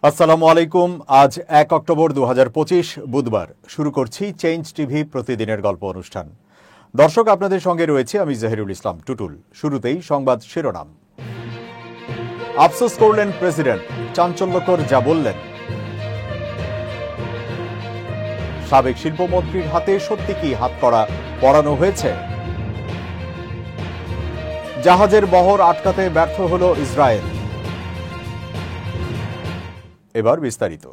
আসসালামু আলাইকুম। আজ 1 অক্টোবর 2025 বুধবার। শুরু করছি চেঞ্জ টিভি প্রতিদিনের গল্প অনুষ্ঠান। দর্শক, আপনাদের সঙ্গে রয়েছে আমি জহিরুল ইসলাম টুটুল। শুরুতেই সংবাদ শিরোনাম। আফসোস করলেন প্রেসিডেন্ট, চাঞ্চল্যকর যা বললেন। সাবেক শিল্পমন্ত্রীর হাতে সত্যি কি হাতকড়া পরানো হয়েছে? জাহাজের বহর আটকাতে ব্যর্থ হল ইসরায়েল। এবার বিস্তারিত।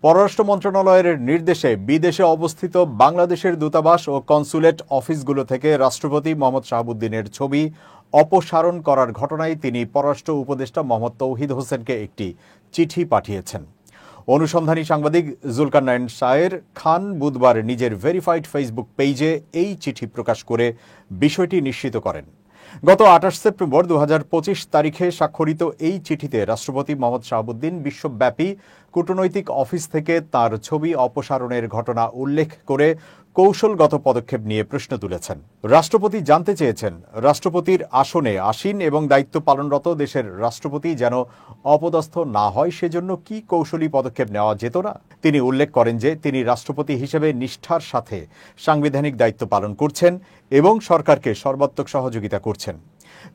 পররাষ্ট্র মন্ত্রণালয়ের নির্দেশে বিদেশে অবস্থিত বাংলাদেশের দূতাবাস ও কনসুলেট অফিসগুলো থেকে রাষ্ট্রপতি মোহাম্মদ শাহাবুদ্দিনের ছবি অপসারণ করার ঘটনায় তিনি পররাষ্ট্র উপদেষ্টা মোহাম্মদ তৌহিদ হোসেনকে একটি চিঠি পাঠিয়েছেন। অনুসন্ধানী সাংবাদিক জুলকারনাইন শায়ের খান বুধবার নিজের ভেরিফাইড ফেসবুক পেজে এই চিঠি প্রকাশ করে বিষয়টি নিশ্চিত করেন। গত 28 সেপ্টেম্বর 2025 তারিখে স্বাক্ষরিত এই চিঠিতে রাষ্ট্রপতি মোহাম্মদ শাহাবুদ্দিন বিশ্বব্যাপী কূটনৈতিক অফিস থেকে তার ছবি অপসারণের ঘটনা উল্লেখ করে কৌশলগত পদক্ষেপ নিয়ে প্রশ্ন তুলেছেন। রাষ্ট্রপতি জানতে চেয়েছেন, রাষ্ট্রপতির আসনে আসীন এবং দায়িত্ব পালনরত দেশের রাষ্ট্রপতি যেন অপদস্থ না হয় সেজন্য কি কৌশলী পদক্ষেপ নেওয়া যেত না। তিনি উল্লেখ করেন যে তিনি রাষ্ট্রপতি হিসেবে নিষ্ঠার সাথে সাংবিধানিক দায়িত্ব পালন করছেন এবং সরকারকে সর্বাত্মক সহযোগিতা করছেন।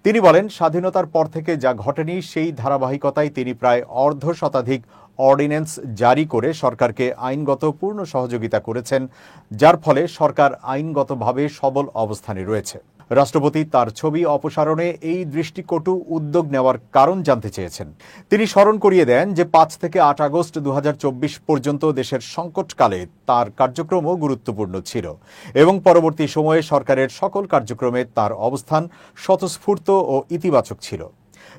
তিনি বলেন, স্বাধীনতার পর থেকে যা ঘটেনি সেই ধারাবাহিকতায় তিনি প্রায় অর্ধ শতাধিক অর্ডিন্যান্স জারি করে সরকারকে আইনগত পূর্ণ সহযোগিতা করেছেন, যার ফলে সরকার আইনগতভাবে সবল অবস্থানে রয়েছে। রাষ্ট্রপতি তার ছবি অপসারণে এই দৃষ্টিকটু উদ্যোগ নেওয়ার কারণ জানতে চেয়েছেন। তিনি স্মরণ করিয়ে দেন যে 5 থেকে 8 আগস্ট 2024 পর্যন্ত দেশের সংকটকালে তার কার্যক্রমও গুরুত্বপূর্ণ ছিল এবং পরবর্তী সময়ে সরকারের সকল কার্যক্রমে তার অবস্থান স্বতঃস্ফূর্ত ও ইতিবাচক ছিল।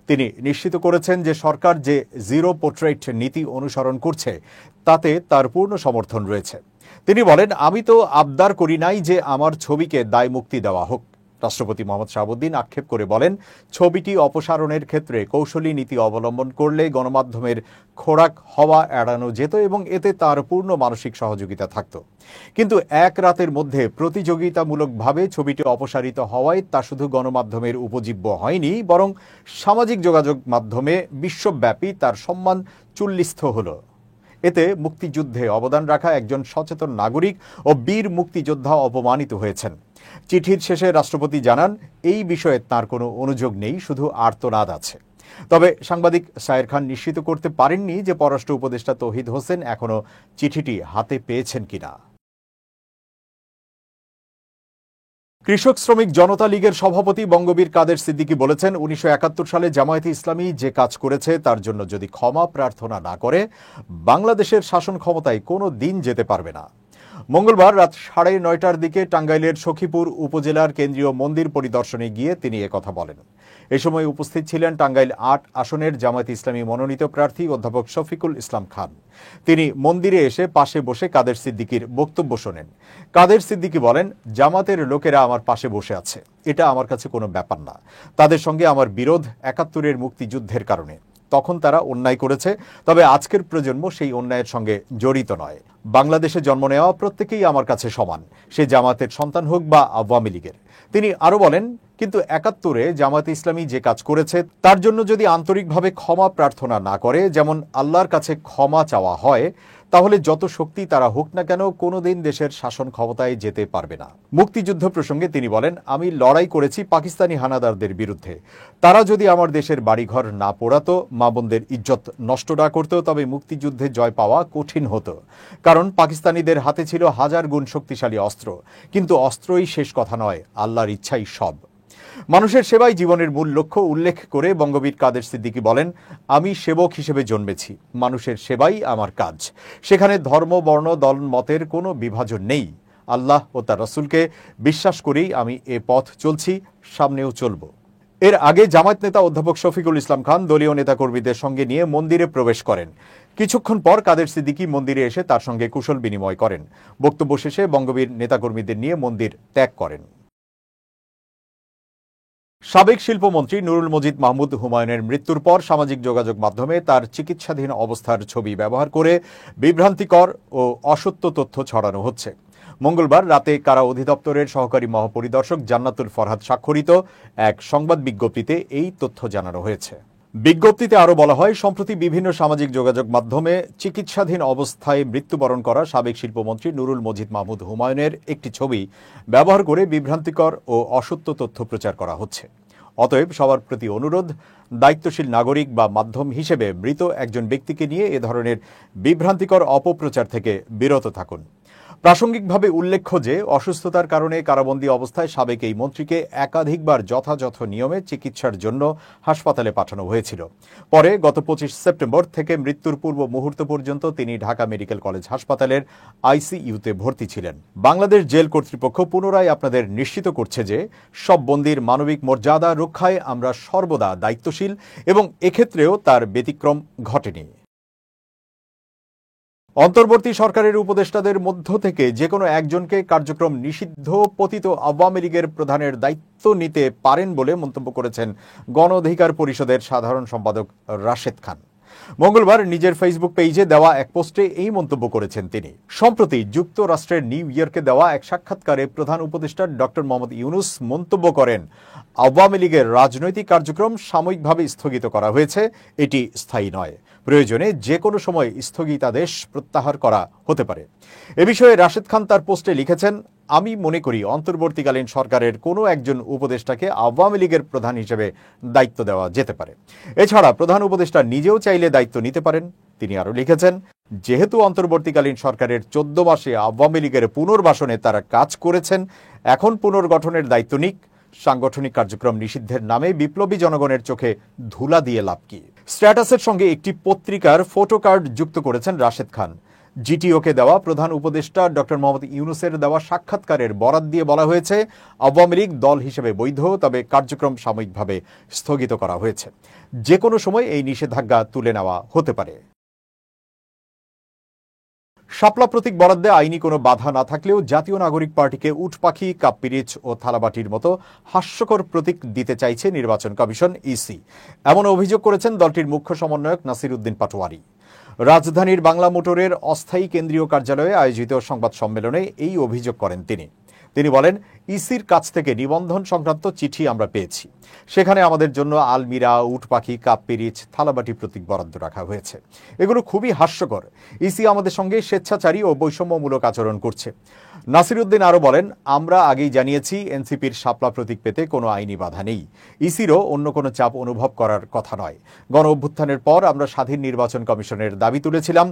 তিনি নিশ্চিত করেছেন যে সরকার যে জিরো পোর্ট্রেট নীতি অনুসরণ করছে তাতে তার পূর্ণ সমর্থন রয়েছে। তিনি বলেন, আমি তো আবদার করি নাই যে আমার ছবিকে দায় মুক্তি দেওয়া হোক। রাষ্ট্রপতি মোহাম্মদ শাহাবুদ্দিন আক্ষেপ করে বলেন, ছবিটি অপসারণের ক্ষেত্রে কৌশলী নীতি অবলম্বন করলে গণমাধ্যমের খোরাক হওয়া এড়ানো যেত এবং এতে তার পূর্ণ মানসিক সহযোগিতা থাকত। কিন্তু এক রাতের মধ্যে প্রতিযোগিতামূলকভাবে ছবিটি অপসারিত হওয়ায় তা শুধু গণমাধ্যমের উপজীব্য হয়নি, বরং সামাজিক যোগাযোগ মাধ্যমে বিশ্বব্যাপী তার সম্মান চুল্লিস্থ হল। এতে মুক্তিযুদ্ধে অবদান রাখা একজন সচেতন নাগরিক ও বীর মুক্তিযোদ্ধা অপমানিত হয়েছেন। চিঠির শেষে রাষ্ট্রপতি জানান, এই বিষয়ে তার কোনো অনুযোগ নেই, শুধু আর্তনাদ আছে। তবে সাংবাদিক শায়ের খান নিশ্চিত করতে পারেননি যে পররাষ্ট্র উপদেষ্টা তৌহিদ হোসেন এখনো চিঠিটি হাতে পেয়েছেন কিনা। কৃষক শ্রমিক জনতা লীগের সভাপতি বঙ্গবীর কাদের সিদ্দিকী বলেছেন, 1971 সালে জামায়াতে ইসলামী যে কাজ করেছে তার জন্য যদি ক্ষমা প্রার্থনা না করে বাংলাদেশের শাসন ক্ষমতায় কোনো দিন যেতে পারবে না। মঙ্গলবার রাত 9:30টার দিকে টাঙ্গাইলের সখীপুর উপজেলার কেন্দ্রীয় মন্দির পরিদর্শনে গিয়ে তিনি একথা বলেন। এ সময় উপস্থিত ছিলেন টাঙ্গাইল 8 আসনের জামায়াতে ইসলামী মনোনীত প্রার্থী অধ্যাপক শফিকুল ইসলাম খান। তিনি মন্দিরে এসে পাশে বসে কাদের সিদ্দিকীর বক্তব্য শোনেন। কাদের সিদ্দিকী বলেন, জামাতের লোকেরা আমার পাশে বসে আছে, এটা আমার কাছে কোনো ব্যাপার না। তাদের সঙ্গে আমার বিরোধ 71-এর মুক্তিযুদ্ধের কারণে। তখন তারা অন্যায় করেছে, তবে আজকের প্রজন্ম সেই অন্যায়ের সঙ্গে জড়িত নয়। বাংলাদেশে জন্ম নেওয়া প্রত্যেকেই আমার কাছে সমান, সে জামাতের সন্তান হোক বা আওয়ামী লীগের। তিনি আরো বলেন, কিন্তু 71-এ জামায়াতে ইসলামী যে কাজ করেছে তার জন্য যদি আন্তরিকভাবে ক্ষমা প্রার্থনা না করে, যেমন আল্লাহর কাছে ক্ষমা চাওয়া হয়, তাহলে যত শক্তি তারা হোক না কেন কোনোদিন দেশের শাসন ক্ষমতায় যেতে পারবে না। মুক্তিযুদ্ধ প্রসঙ্গে তিনি বলেন, আমি লড়াই করেছি পাকিস্তানি হানাদারদের বিরুদ্ধে। তারা যদি আমার দেশের বাড়িঘর না পোড়াতো, মা বোনদের ইজ্জত নষ্ট না করতো, তবে মুক্তিযুদ্ধে জয় পাওয়া কঠিন হতো। কারণ পাকিস্তানিদের হাতে ছিল 1000 গুণ শক্তিশালী অস্ত্র। কিন্তু অস্ত্রই শেষ কথা নয়, আল্লাহর ইচ্ছাই সব। মানুষের সেবাই জীবনের মূল লক্ষ্য উল্লেখ করে বঙ্গবীর কাদের সিদ্দিকী বলেন, আমি সেবক হিসেবে জন্মেছি, মানুষের সেবাই আমার কাজ। সেখানে ধর্ম, বর্ণ, দল, মতের কোনো বিভাজন নেই। আল্লাহ ও তার রাসূলকে বিশ্বাস করেই আমি এ পথ চলছি, সামনেও চলব। এর আগে জামায়াত নেতা অধ্যাপক শফিকুল ইসলাম খান দলীয় নেতাকর্মীদের সঙ্গে নিয়ে মন্দিরে প্রবেশ করেন। কিছুক্ষণ পর কাদের সিদ্দিকী মন্দিরে এসে তার সঙ্গে কুশল বিনিময় করেন। বক্তব্য শেষে বঙ্গবীর নেতাকর্মীদের নিয়ে মন্দির ত্যাগ করেন। সাবেক শিল্পমন্ত্রী নুরুল মজিদ মাহমুদ হুমায়ুনের মৃত্যুর পর সামাজিক যোগাযোগ মাধ্যমে তার চিকিৎসাধীন অবস্থার ছবি ব্যবহার করে বিভ্রান্তিকর ও অসত্য তথ্য ছড়ানো হচ্ছে। মঙ্গলবার রাতে কারা অধিদপ্তরের সহকারী মহাপরিদর্শক জান্নাতুল ফরহাদ স্বাক্ষরিত এক সংবাদ বিজ্ঞপ্তিতে এই তথ্য জানানো হয়েছে। বিজ্ঞপ্তিতে আরও বলা হয়, সম্প্রতি বিভিন্ন সামাজিক যোগাযোগ মাধ্যমে চিকিৎসাধীন অবস্থায় মৃত্যুবরণ করা সাবেক শিল্পমন্ত্রী নুরুল মজিদ মাহমুদ হুমায়ুনের একটি ছবি ব্যবহার করে বিভ্রান্তিকর ও অসত্য তথ্য প্রচার করা হচ্ছে। অতএব সবার প্রতি অনুরোধ, দায়িত্বশীল নাগরিক বা মাধ্যম হিসেবে মৃত একজন ব্যক্তিকে নিয়ে এ ধরনের বিভ্রান্তিকর অপপ্রচার থেকে বিরত থাকুন। প্রাসঙ্গিকভাবে উল্লেখ্য যে, অসুস্থতার কারণে কারাবন্দী অবস্থায় সাবেক এই মন্ত্রীকে একাধিকবার যথাযথ নিয়মে চিকিৎসার জন্য হাসপাতালে পাঠানো হয়েছিল। পরে গত 25 সেপ্টেম্বর থেকে মৃত্যুর পূর্ব মুহূর্ত পর্যন্ত তিনি ঢাকা মেডিকেল কলেজ হাসপাতালের আইসিইউতে ভর্তি ছিলেন। বাংলাদেশ জেল কর্তৃপক্ষ পুনরায় আপনাদের নিশ্চিত করছে যে, সব বন্দীর মানবিক মর্যাদা রক্ষায় আমরা সর্বদা দায়িত্বশীল এবং এক্ষেত্রেও তার ব্যতিক্রম ঘটেনি। অন্তর্বর্তী সরকারের উপদেষ্টাদের মধ্য থেকে যে কোনো একজনকে কার্যক্রম নিষিদ্ধ পতিত আওয়ামী লীগের প্রধানের দায়িত্ব নিতে পারেন বলে মন্তব্য করেছেন গণ অধিকার পরিষদের সাধারণ সম্পাদক রাশেদ খান। মঙ্গলবার নিজের ফেসবুক পেজে দেওয়া এক পোস্টে এই মন্তব্য করেছেন তিনি। সম্প্রতি যুক্তরাষ্ট্রের নিউ ইয়র্কে দেওয়া এক সাক্ষাৎকারে প্রধান উপদেষ্টা ডক্টর মোহাম্মদ ইউনূস মন্তব্য করেন, আওয়ামী লীগের রাজনৈতিক কার্যক্রম সাময়িকভাবে স্থগিত করা হয়েছে, এটি স্থায়ী নয়। প্রয়োজনে যে কোনো সময় স্থগিতাদেশ প্রত্যাহার করা হতে পারে। এ বিষয়ে রাশেদ খান তার পোস্টে লিখেছেন, আমি মনে করি অন্তর্বর্তীকালীন সরকারের কোনো একজন উপদেষ্টাকে আওয়ামী লীগের প্রধান হিসেবে দায়িত্ব দেওয়া যেতে পারে। এছাড়া প্রধান উপদেষ্টা নিজেও চাইলে দায়িত্ব নিতে পারেন। তিনি আরও লিখেছেন, যেহেতু অন্তর্বর্তীকালীন সরকারের 14 মাসে আওয়ামী লীগের পুনর্বাসনে তারা কাজ করেছেন, এখন পুনর্গঠনের দায়িত্ব নিক। সাংগঠনিক কার্যক্রম নিষিদ্ধের নামে বিপ্লবী জনগণের চোখে ধুলা দিয়ে লাভ কি? স্ট্যাটাসের সঙ্গে একটি পত্রিকার ফটো কার্ড যুক্ত করেছেন রাশেদ খান। জিটিওকে দেওয়া প্রধান উপদেষ্টা ডক্টর মোহাম্মদ ইউনূসের দেওয়া সাক্ষাৎকারের বরাত দিয়ে বলা হয়েছে, আওয়ামী লীগ দল হিসেবে বৈধ, তবে কার্যক্রম সাময়িকভাবে স্থগিত করা হয়েছে। যে কোনো সময় এই নিষেধাজ্ঞা তুলে নেওয়া হতে পারে। শাপলা প্রতীক বরাদ্দে আইনি কোনো বাধা না থাকলেও জাতীয় নাগরিক পার্টিকে উট পাখি, কাপ-পিরিচ ও থালাবাটির মতো হাস্যকর প্রতীক দিতে চাইছে নির্বাচন কমিশন ইসি। এমন অভিযোগ করেছেন দলটির মুখ্য সমন্বয়ক নাসির উদ্দিন পাটোয়ারি। রাজধানীর বাংলা মোটরের অস্থায়ী কেন্দ্রীয় কার্যালয়ে আয়োজিত সংবাদ সম্মেলনে এই অভিযোগ করেন তিনি। তিনি বলেন, ইসির কাছ থেকে নিবন্ধন সংক্রান্ত চিঠি আমরা পেয়েছি। সেখানে আমাদের জন্য আলমিরা, উট পাখি, কাপ-পিরিচ, থালাবাটি প্রতীক বরাদ্দ রাখা হয়েছে। এগুলো খুবই হাস্যকর। ইসি আমাদের সঙ্গে স্বেচ্ছাচারী ও বৈষম্যমূলক আচরণ করছে। নাসির উদ্দিন আরও বলেন, আমরা আগেই জানিয়েছি এনসিপির শাপলা প্রতীক পেতে কোনো আইনি বাধা নেই। ইসিরও অন্য কোনো চাপ অনুভব করার কথা নয়। গণ অভ্যুত্থানের পর আমরা স্বাধীন নির্বাচন কমিশনের দাবি তুলেছিলাম,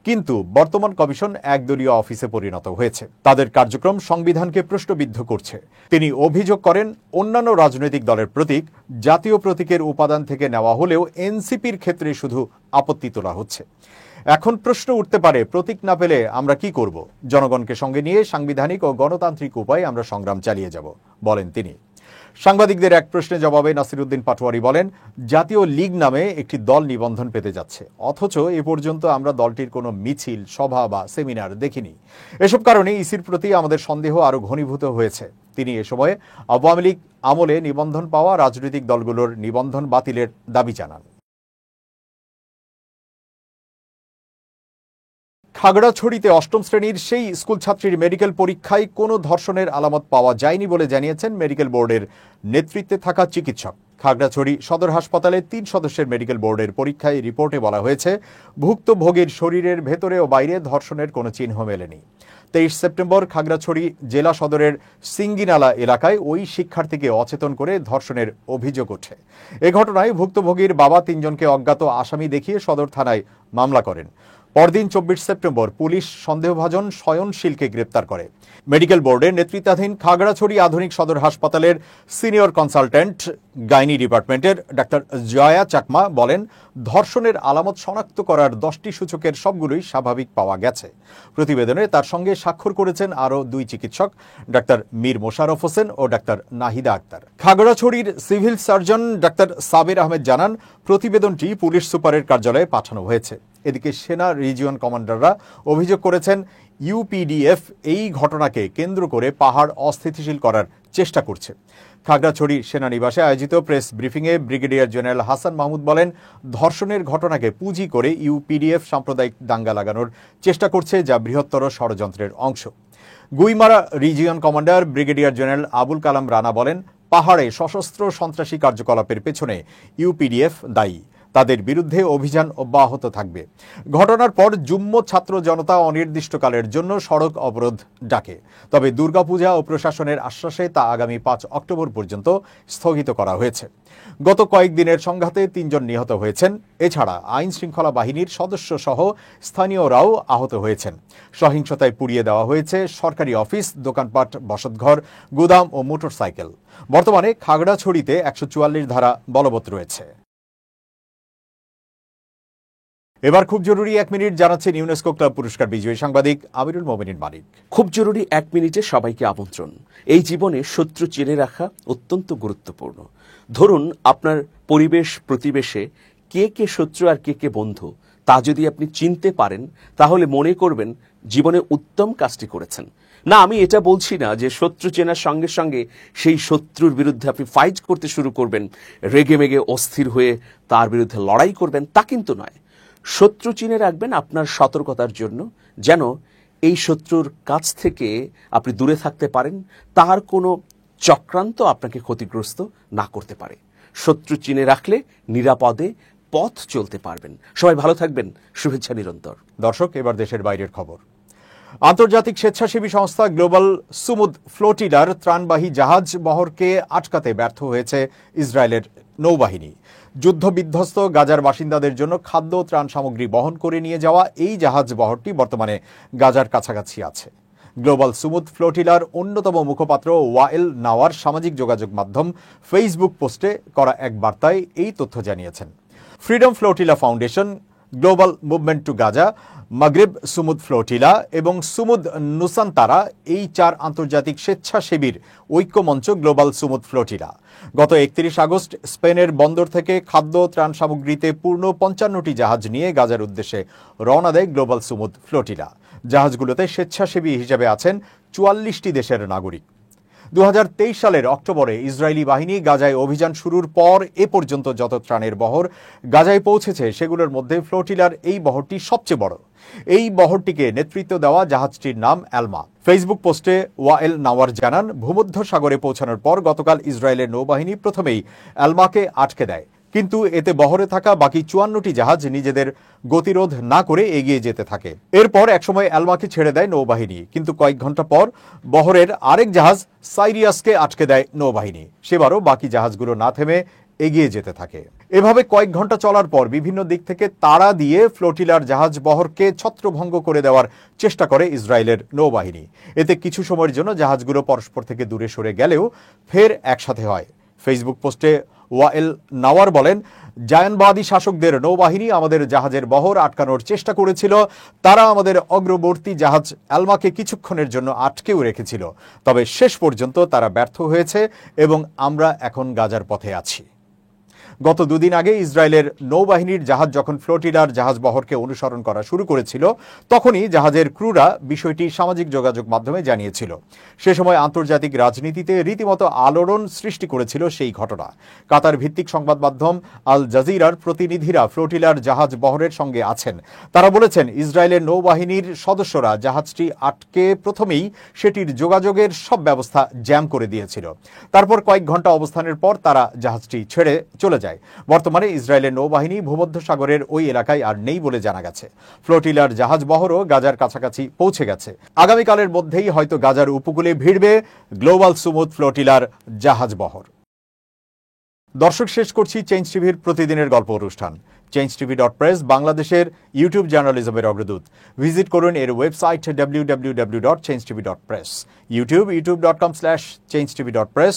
কিন্তু বর্তমান কমিশন একদলীয় অফিসে পরিণত হয়েছে। তাদের কার্যক্রম সংবিধানকে প্রশ্নবিদ্ধ করছে। তিনি অভিযোগ করেন, অন্যান্য রাজনৈতিক দলের প্রতীক জাতীয় প্রতীকের উপাদান থেকে নেওয়া হলেও এনসিপির ক্ষেত্রে শুধু আপত্তি তোলা হচ্ছে। এখন প্রশ্ন উঠতে পারে, প্রতীক না পেলে আমরা কি করব? জনগণকে সঙ্গে নিয়ে সাংবিধানিক ও গণতান্ত্রিক উপায়ে আমরা সংগ্রাম চালিয়ে যাব, বলেন তিনি। সাংবাদিকদের এক প্রশ্নের জবাবে নাসির উদ্দিন পাটোয়ারি বলেন, জাতীয় লীগ নামে একটি দল নিবন্ধন পেতে যাচ্ছে, অথচ এ পর্যন্ত আমরা দলটির কোনো মিছিল, সভা বা সেমিনার দেখিনি। এসব কারণে ইসির প্রতি আমাদের সন্দেহ আরও ঘনীভূত হয়েছে। তিনি এ সময় আওয়ামী লীগ আমলে নিবন্ধন পাওয়া রাজনৈতিক দলগুলোর নিবন্ধন বাতিলের দাবি জানান। খাগড়াছড়িতে ৮ম শ্রেণীর সেই স্কুল ছাত্রীর মেডিকেল পরীক্ষায় কোনো ধর্ষণের আলামত পাওয়া যায়নি বলে জানিয়েছেন মেডিকেল বোর্ডের নেতৃত্বে থাকা চিকিৎসক। খাগড়াছড়ি সদর হাসপাতালে ৩ সদস্যের মেডিকেল বোর্ডের পরীক্ষায় রিপোর্টে বলা হয়েছে, ভুক্তভোগীর শরীরের ভেতরে ও বাইরে ধর্ষণের কোনো চিহ্ন মেলেনি। ২৩ সেপ্টেম্বর খাগড়াছড়ি জেলা সদরের সিঙ্গিনালা এলাকায় ওই শিক্ষার্থীকে অচেতন করে ধর্ষণের অভিযোগ ওঠে। এ ঘটনায় ভুক্তভোগীর বাবা ৩ জনকে অজ্ঞাত আসামি দেখিয়ে সদর থানায় মামলা করেন। পরদিন ২৪ সেপ্টেম্বর পুলিশ সন্দেহভাজন শয়নশীলকে গ্রেপ্তার করে। মেডিকেল বোর্ডের নেতৃত্বাধীন খাগড়াছড়ি আধুনিক সদর হাসপাতালের সিনিয়র কনসালটেন্ট গাইনি ডিপার্টমেন্টের ডাক্তার জয়া চাকমা বলেন, ধর্ষণের আলামত শনাক্ত করার 10টি সূচকের সবগুলোই স্বাভাবিক পাওয়া গেছে। প্রতিবেদনে তার সঙ্গে স্বাক্ষর করেছেন আরও 2 চিকিৎসক, ডাক্তার মীর মোশাররফ হোসেন ও ডাক্তার নাহিদা আক্তার। খাগড়াছড়ির civil surgeon doctor Sabir Ahmed জানান, প্রতিবেদনটি পুলিশ সুপারের কার্যালয়ে পাঠানো হয়েছে। এদিকে সেনা রিজিয়ন কমান্ডাররা অভিযোগ করেছেন, ইউপিডিএফ এই ঘটনাকে কেন্দ্র করে পাহাড় অস্থিতিশীল করার চেষ্টা করছে। খাগড়াছড়ি সেনানিবাসে আয়োজিত প্রেস ব্রিফিংয়ে ব্রিগেডিয়ার জেনারেল হাসান মাহমুদ বলেন, ধর্ষণের ঘটনাকে পুঁজি করে ইউপিডিএফ সাম্প্রদায়িক দাঙ্গা লাগানোর চেষ্টা করছে, যা বৃহত্তর ষড়যন্ত্রের অংশ। Guimara region commander brigadier general Abul Kalam Rana বলেন, পাহাড়ে সশস্ত্র সন্ত্রাসী কার্যকলাপের পেছনে ইউপিডিএফ দায়ী। তাদের বিরুদ্ধে অভিযান অব্যাহত থাকবে। ঘটনার পর যুম্ম ছাত্র জনতা অনির্দিষ্টকালের জন্য সড়ক অবরোধ ডাকে। তবে দুর্গাপূজা ও প্রশাসনের আশ্বাসে তা আগামী 5 অক্টোবর পর্যন্ত স্থগিত করা হয়েছে। গত কয়েকদিনের সংঘাতে 3 জন নিহত হয়েছেন। এছাড়া আইন শৃঙ্খলা বাহিনীর সদস্য সহ স্থানীয়রাও আহত হয়েছেন। সহিংসতায় পুড়িয়ে দেওয়া হয়েছে সরকারি অফিস, দোকানপাট, বসতঘর, গুদাম ও মোটরসাইকেল। বর্তমানে খাগড়াছড়িতে 144 ধারা বলবৎ রয়েছে। এবার খুব জরুরি 1 মিনিট জানাচ্ছেন ইউনেস্কো ক্লাব পুরস্কার বিজয়ী সাংবাদিক আমিরুল মোমিনিন মানিক। খুব জরুরি 1 মিনিটে সবাইকে আমন্ত্রণ। এই জীবনে শত্রু চিনে রাখা অত্যন্ত গুরুত্বপূর্ণ। ধরুন আপনার পরিবেশ প্রতিবেশে কে কে শত্রু আর কে কে বন্ধু তা যদি আপনি চিনতে পারেন, তাহলে মনে করবেন জীবনে উত্তম কাজটি করেছেন। না, আমি এটা বলছি না যে শত্রু চেনার সঙ্গে সঙ্গে সেই শত্রুর বিরুদ্ধে আপনি ফাইট করতে শুরু করবেন, রেগে মেগে অস্থির হয়ে তার বিরুদ্ধে লড়াই করবেন, তা কিন্তু নয়। শত্রু চিনে রাখবেন আপনার সতর্কতার জন্য, যেন এই শত্রুর কাছ থেকে আপনি দূরে থাকতে পারেন, তার কোনো চক্রান্ত আপনাকে ক্ষতিগ্রস্ত না করতে পারে। শত্রু চিনে রাখলে নিরাপদে পথ চলতে পারবেন। সবাই ভালো থাকবেন। শুভেচ্ছা নিরন্তর। দর্শক, এবার দেশের বাইরের খবর। আন্তর্জাতিক স্বেচ্ছাসেবী সংস্থা গ্লোবাল সুমুদ ফ্লোটিলার ত্রাণবাহী জাহাজ বহরকে আটকাতে ব্যর্থ হয়েছে ইসরায়েলের নৌবাহিনী। যুদ্ধবিধ্বস্ত গাজার বাসিন্দাদের জন্য খাদ্য ত্রাণ সামগ্রী বহন করে নিয়ে যাওয়া এই জাহাজ বহরটি বর্তমানে গাজার কাছাকাছি আছে। গ্লোবাল সুমুদ ফ্লোটিলার অন্যতম মুখপাত্র ওয়াইল নাওয়ার সামাজিক যোগাযোগ মাধ্যম ফেসবুক পোস্টে করা এক বার্তায় এই তথ্য জানিয়েছেন। Freedom flotilla foundation, global movement two Gaza, মাগরিব সুমুদ ফ্লোটিলা এবং সুমুদ নুসান্তারা, এই 4 আন্তর্জাতিক স্বেচ্ছাসেবীর ঐক্যমঞ্চ গ্লোবাল সুমুদ ফ্লোটিলা। গত 31 আগস্ট স্পেনের বন্দর থেকে খাদ্য ত্রাণ সামগ্রীতে পূর্ণ 55টি জাহাজ নিয়ে গাজার উদ্দেশ্যে রওনা দেয় গ্লোবাল সুমুদ ফ্লোটিলা। জাহাজগুলোতে স্বেচ্ছাসেবী হিসেবে আছেন 44টি দেশের নাগরিক। 2023 সালের অক্টোবরে ইসরায়েলি বাহিনী গাজায় অভিযান শুরুর পর এ পর্যন্ত যত ত্রাণের বহর গাজায় পৌঁছেছে সেগুলোর মধ্যে ফ্লোটিলার এই বহরটি সবচেয়ে বড়। এই বহরটিকে নেতৃত্ব দেওয়া জাহাজটির নাম অ্যালমা। ফেসবুক পোস্টে ওয়াইল নাওয়ার জানান, ভূমধ্য সাগরে পৌঁছানোর পর গতকাল ইসরায়েলের নৌবাহিনী প্রথমেই অ্যালমাকে আটকে দেয়, কিন্তু এতে বহরে থাকা বাকি 54টি জাহাজ নিজেদের গতিরোধ না করে এগিয়ে যেতে থাকে। এরপর একসময় অ্যালমাকে ছেড়ে দেয় নৌবাহিনী, কিন্তু কয়েক ঘন্টা পর বহরের আরেক জাহাজ সাইরিয়াসকে আটকে দেয় নৌবাহিনী। সেবারও বাকি জাহাজগুলো না থেমে এগিয়ে যেতে থাকে। এভাবে কয়েক ঘন্টা চলার পর বিভিন্ন দিক থেকে তাড়া দিয়ে ফ্লোটিলার জাহাজ বহরকে ছত্রভঙ্গ করে দেওয়ার চেষ্টা করে ইসরায়েলের নৌবাহিনী। এতে কিছু সময়ের জন্য জাহাজগুলো পরস্পর থেকে দূরে সরে গেলেও ফের একসাথে হয়। ফেসবুক পোস্টে ওয়াইল নাওয়ার বলেন, জায়নবাদী শাসকদের নৌবাহিনী আমাদের জাহাজের বহর আটকানোর চেষ্টা করেছিল। তারা আমাদের অগ্রবর্তী জাহাজ অ্যালমাকে কিছুক্ষণের জন্য আটকেও রেখেছিল, তবে শেষ পর্যন্ত তারা ব্যর্থ হয়েছে এবং আমরা এখন গাজার পথে আছি। গত 2 দিন আগে ইসরায়েলের নৌবাহিনীর জাহাজ যখন ফ্লোটিলার জাহাজ বহরকে অনুসরণ করা শুরু করেছিল, তখনই জাহাজের ক্রুরা বিষয়টি সামাজিক যোগাযোগ মাধ্যমে জানিয়েছিল। সে সময় আন্তর্জাতিক রাজনীতিতে রীতিমতো আলোড়ন সৃষ্টি করেছিল সেই ঘটনা। কাতার ভিত্তিক সংবাদ মাধ্যম আল জাজিরার প্রতিনিধিরা ফ্লোটিলার জাহাজ বহরের সঙ্গে আছেন। তারা বলেছেন, ইসরায়েলের নৌবাহিনীর সদস্যরা জাহাজটি আটকে প্রথমেই সেটির যোগাযোগের সব ব্যবস্থা জ্যাম করে দিয়েছিল। তারপর কয়েক ঘন্টা অবস্থানের পর তারা জাহাজটি ছেড়ে চলে যায়। বর্তমানে ইসরায়েলের নৌবাহিনী ভূমধ্য সাগরের ওই এলাকায় আর নেই বলে জানা গেছে। ফ্লোটিলার জাহাজ বহরও গাজার কাছাকাছি পৌঁছে গেছে। আগামীকালের মধ্যেই হয়তো গাজার উপকূলে ভিড়বে গ্লোবাল সুমুদ ফ্লোটিলার জাহাজ বহর। দর্শক, শেষ করছি চেঞ্জ টিভির প্রতিদিনের গল্প অনুষ্ঠান। changetv.press বাংলাদেশের ইউটিউব জার্নালিজমের অগ্রদূত। ভিজিট করুন এর ওয়েবসাইট www.changetv.press, ইউটিউব youtube.com/changetv.press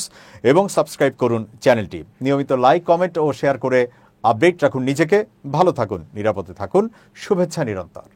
এবং সাবস্ক্রাইব করুন চ্যানেলটি। নিয়মিত লাইক, কমেন্ট ও শেয়ার করে আপডেট রাখুন নিজেকে। ভালো থাকুন, নিরাপদে থাকুন। শুভেচ্ছা নিরন্তর।